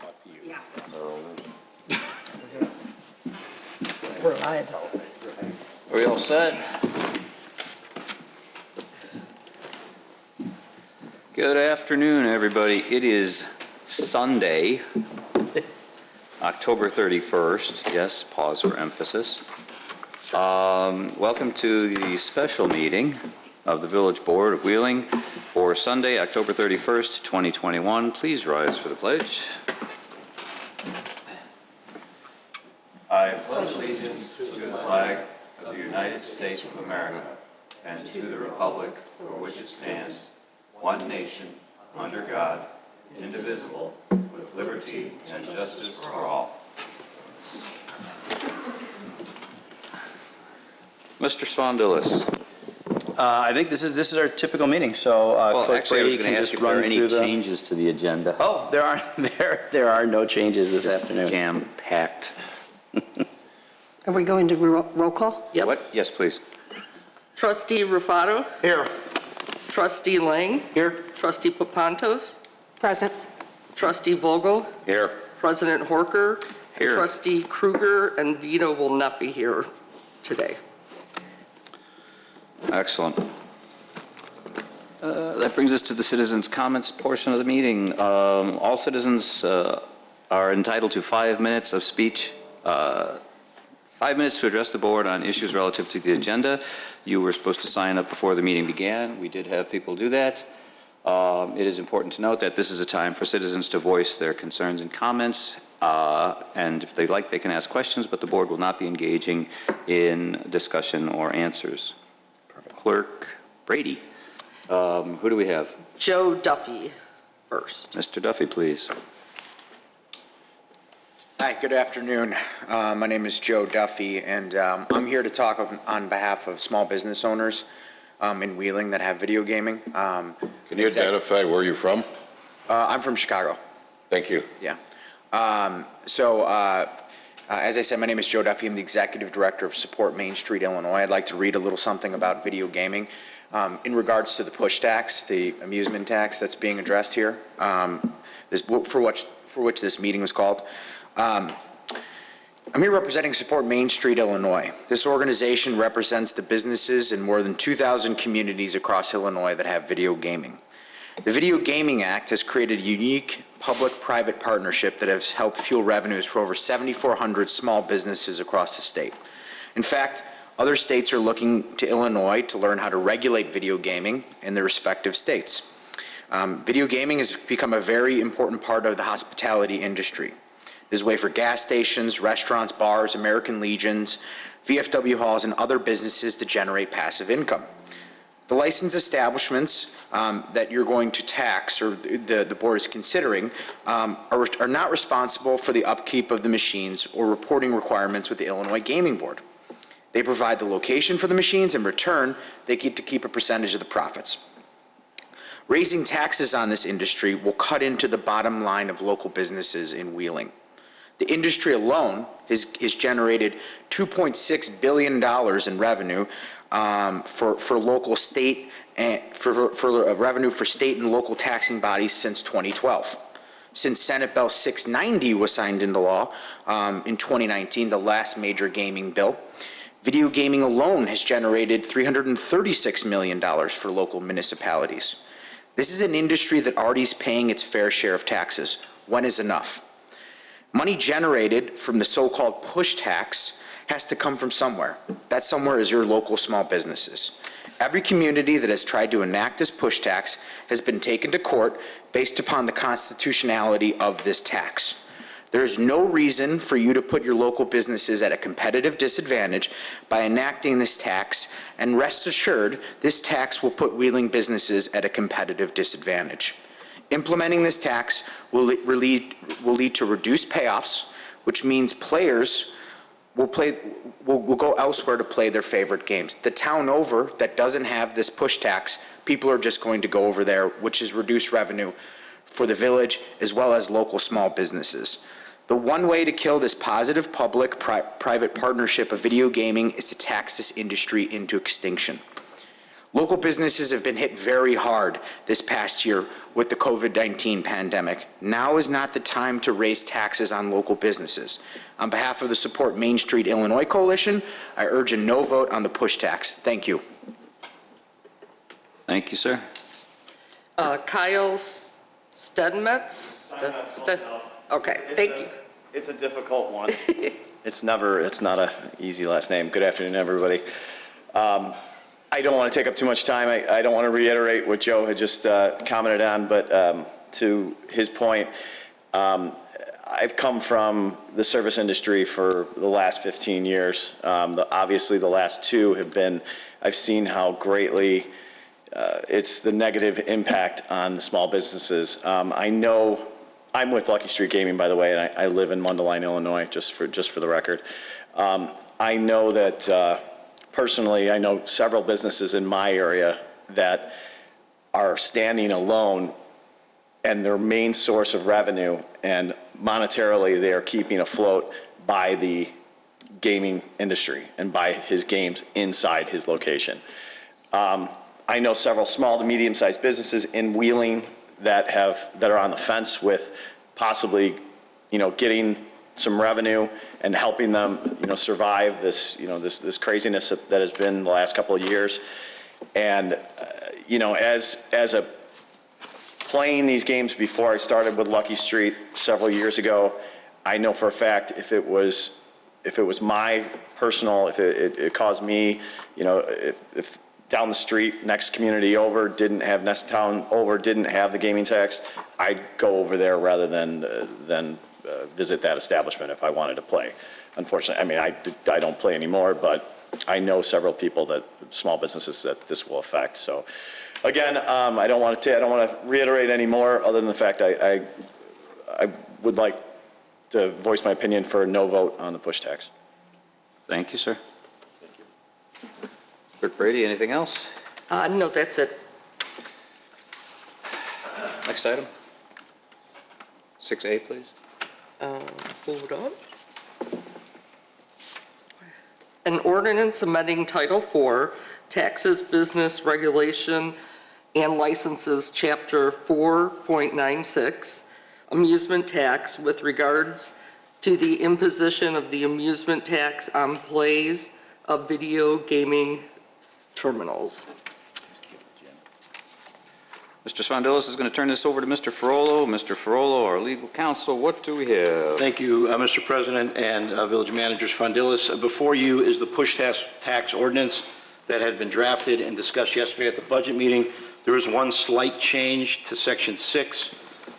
Talk to you. Yeah. We're live. Are we all set? Good afternoon, everybody. It is Sunday, October 31st. Yes, pause for emphasis. Welcome to the special meeting of the Village Board of Wheeling for Sunday, October 31st, 2021. Please rise for the pledge. I pledge allegiance to the flag of the United States of America and to the republic for which it stands, one nation, under God, indivisible, with liberty and justice for all. Mr. Spondilis. I think this is our typical meeting, so Clerk Brady can just run through the changes to the agenda. Oh, there are no changes this afternoon. Jam-packed. Are we going to roll call? Yep. What? Yes, please. Trustee Rufato? Here. Trustee Lang? Here. Trustee Papantos? Present. Trustee Vogel? Here. President Horker? Here. Trustee Kruger and Vito will not be here today. Excellent. That brings us to the citizens' comments portion of the meeting. All citizens are entitled to 5 minutes of speech. 5 minutes to address the board on issues relative to the agenda. You were supposed to sign up before the meeting began. We did have people do that. It is important to note that this is a time for citizens to voice their concerns and comments, and if they like, they can ask questions, but the board will not be engaging in discussion or answers. Perfect. Clerk Brady. Who do we have? Joe Duffy first. Mr. Duffy, please. Hi, good afternoon. My name is Joe Duffy, and I'm here to talk on behalf of small business owners in Wheeling that have video gaming. Can you identify where you're from? I'm from Chicago. Thank you. Yeah. As I said, my name is Joe Duffy. I'm the Executive Director of Support Main Street, Illinois. I'd like to read a little something about video gaming in regards to the push tax, the amusement tax that's being addressed here, for which this meeting was called. I'm here representing Support Main Street, Illinois. This organization represents the businesses in more than 2,000 communities across Illinois that have video gaming. The Video Gaming Act has created a unique public-private partnership that has helped fuel revenues for over 7,400 small businesses across the state. In fact, other states are looking to Illinois to learn how to regulate video gaming in their respective states. Video gaming has become a very important part of the hospitality industry. It is a way for gas stations, restaurants, bars, American Legions, VFW halls, and other businesses to generate passive income. The licensed establishments that you're going to tax, or the board is considering, are not responsible for the upkeep of the machines or reporting requirements with the Illinois Gaming Board. They provide the location for the machines. In return, they get to keep a percentage of the profits. Raising taxes on this industry will cut into the bottom line of local businesses in Wheeling. The industry alone has generated $2.6 billion in revenue for local state and for revenue for state and local taxing bodies since 2012. Since Senate Bill 690 was signed into law in 2019, the last major gaming bill, video gaming alone has generated $336 million for local municipalities. This is an industry that already is paying its fair share of taxes. When is enough? Money generated from the so-called push tax has to come from somewhere. That somewhere is your local small businesses. Every community that has tried to enact this push tax has been taken to court based upon the constitutionality of this tax. There is no reason for you to put your local businesses at a competitive disadvantage by enacting this tax, and rest assured, this tax will put Wheeling businesses at a competitive disadvantage. Implementing this tax will lead to reduced payoffs, which means players will go elsewhere to play their favorite games. The town over that doesn't have this push tax, people are just going to go over there, which is reduced revenue for the village as well as local small businesses. The one way to kill this positive public-private partnership of video gaming is to tax this industry into extinction. Local businesses have been hit very hard this past year with the COVID-19 pandemic. Now is not the time to raise taxes on local businesses. On behalf of the Support Main Street Illinois Coalition, I urge a no vote on the push tax. Thank you. Thank you, sir. Kyle Stedmetz? Okay, thank you. It's a difficult one. It's not an easy last name. Good afternoon, everybody. I don't want to take up too much time. I don't want to reiterate what Joe had just commented on, but to his point, I've come from the service industry for the last 15 years. Obviously, the last two have been, I've seen how greatly it's the negative impact on the small businesses. I know, I'm with Lucky Street Gaming, by the way, and I live in Mundelein, Illinois, just for the record. I know that personally, I know several businesses in my area that are standing alone, and their main source of revenue and monetarily they are keeping afloat by the gaming industry and by his games inside his location. I know several small to medium-sized businesses in Wheeling that are on the fence with possibly, getting some revenue and helping them, survive this, this craziness that has been the last couple of years. And, as a playing these games before I started with Lucky Street several years ago, I know for a fact if it was my personal, if it caused me, if down the street, next community over, next town over, didn't have the gaming tax, I'd go over there rather than visit that establishment if I wanted to play. Unfortunately, I don't play anymore, but I know several people small businesses that this will affect. So again, I don't want to reiterate any more other than the fact I would like to voice my opinion for a no vote on the push tax. Thank you, sir. Clerk Brady, anything else? No, that's it. Next item. 6A, please. Hold on. An ordinance amending Title IV, Taxes, Business Regulation, and Licenses, Chapter 4.96, Amusement Tax with regards to the imposition of the amusement tax on plays of video gaming terminals. Mr. Svandelis is going to turn this over to Mr. Ferrolo. Mr. Ferrolo, our legal counsel, what do we have? Thank you, Mr. President and Village Manager Svandelis. Before you is the push tax ordinance that had been drafted and discussed yesterday at the budget meeting. There is one slight change to Section 6.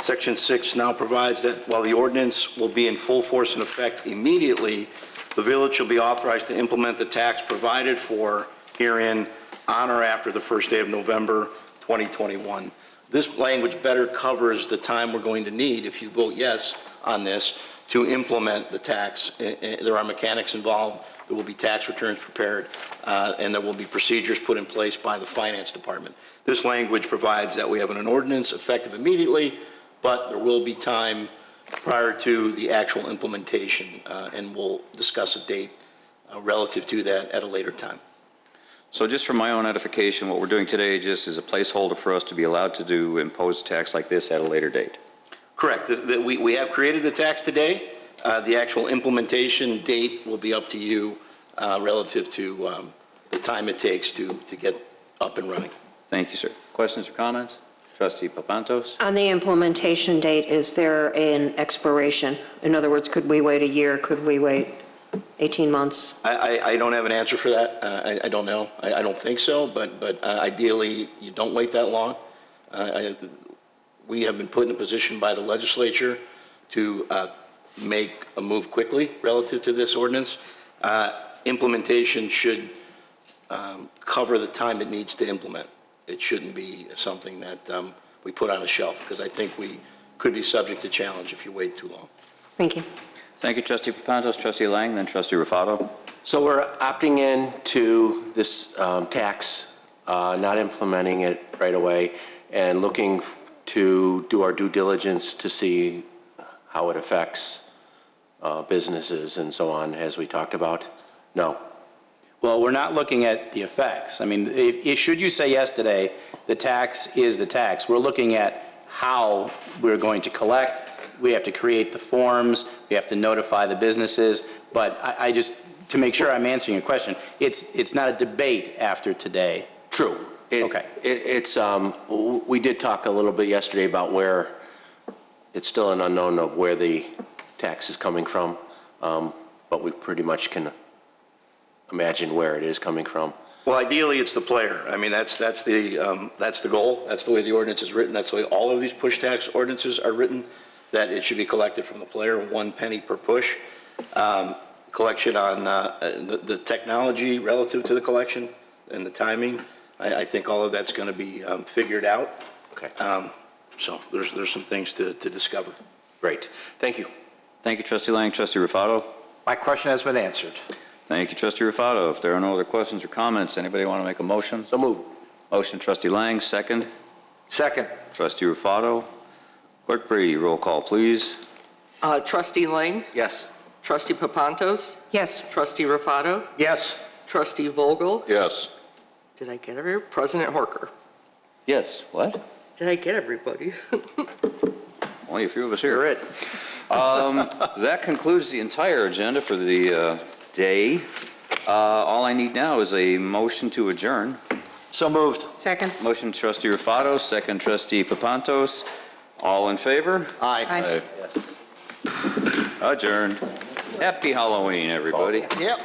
Section 6 now provides that while the ordinance will be in full force and effect immediately, the village shall be authorized to implement the tax provided for herein on or after the first day of November 2021. This language better covers the time we're going to need, if you vote yes on this, to implement the tax. There are mechanics involved, there will be tax returns prepared, and there will be procedures put in place by the Finance Department. This language provides that we have an ordinance effective immediately, but there will be time prior to the actual implementation, and we'll discuss a date relative to that at a later time. So just for my own edification, what we're doing today just is a placeholder for us to be allowed to impose a tax like this at a later date. Correct. We have created the tax today. The actual implementation date will be up to you relative to the time it takes to get up and running. Thank you, sir. Questions or comments? Trustee Papantos? On the implementation date, is there an expiration? In other words, could we wait a year? Could we wait 18 months? I don't have an answer for that. I don't know. I don't think so, but ideally, you don't wait that long. We have been put in a position by the legislature to make a move quickly relative to this ordinance. Implementation should cover the time it needs to implement. It shouldn't be something that we put on a shelf, because I think we could be subject to challenge if you wait too long. Thank you. Thank you, Trustee Papantos. Trustee Lang, then Trustee Rufato. So we're opting in to this tax, not implementing it right away, and looking to do our due diligence to see how it affects businesses and so on, as we talked about? No. Well, we're not looking at the effects. I mean, should you say yes today, the tax is the tax. We're looking at how we're going to collect. We have to create the forms. We have to notify the businesses. But I just, to make sure I'm answering your question, it's not a debate after today. True. Okay. We did talk a little bit yesterday about where, it's still an unknown of where the tax is coming from, but we pretty much can imagine where it is coming from. Well, ideally, it's the player. I mean, that's the goal. That's the way the ordinance is written. That's the way all of these push tax ordinances are written, that it should be collected from the player, 1 penny per push. Collection on the technology relative to the collection and the timing, I think all of that's going to be figured out. Okay. So there's some things to discover. Great. Thank you. Thank you, Trustee Lang. Trustee Rufato? My question has been answered. Thank you, Trustee Rufato. If there are no other questions or comments, anybody want to make a motion? So move. Motion, Trustee Lang, second. Second. Trustee Rufato. Clerk Brady, roll call, please. Trustee Lang, Yes. Trustee Papantos, Yes. Trustee Rufato, Yes. Trustee Vogel. Yes. Did I get everybody? President Horker. Yes, what? Did I get everybody? Only a few of us here. You're it. That concludes the entire agenda for the day. All I need now is a motion to adjourn. So moved. Second? Motion, Trustee Rufato, second, Trustee Papantos. All in favor? Aye. Aye. Adjourned. Happy Halloween, everybody. Yep.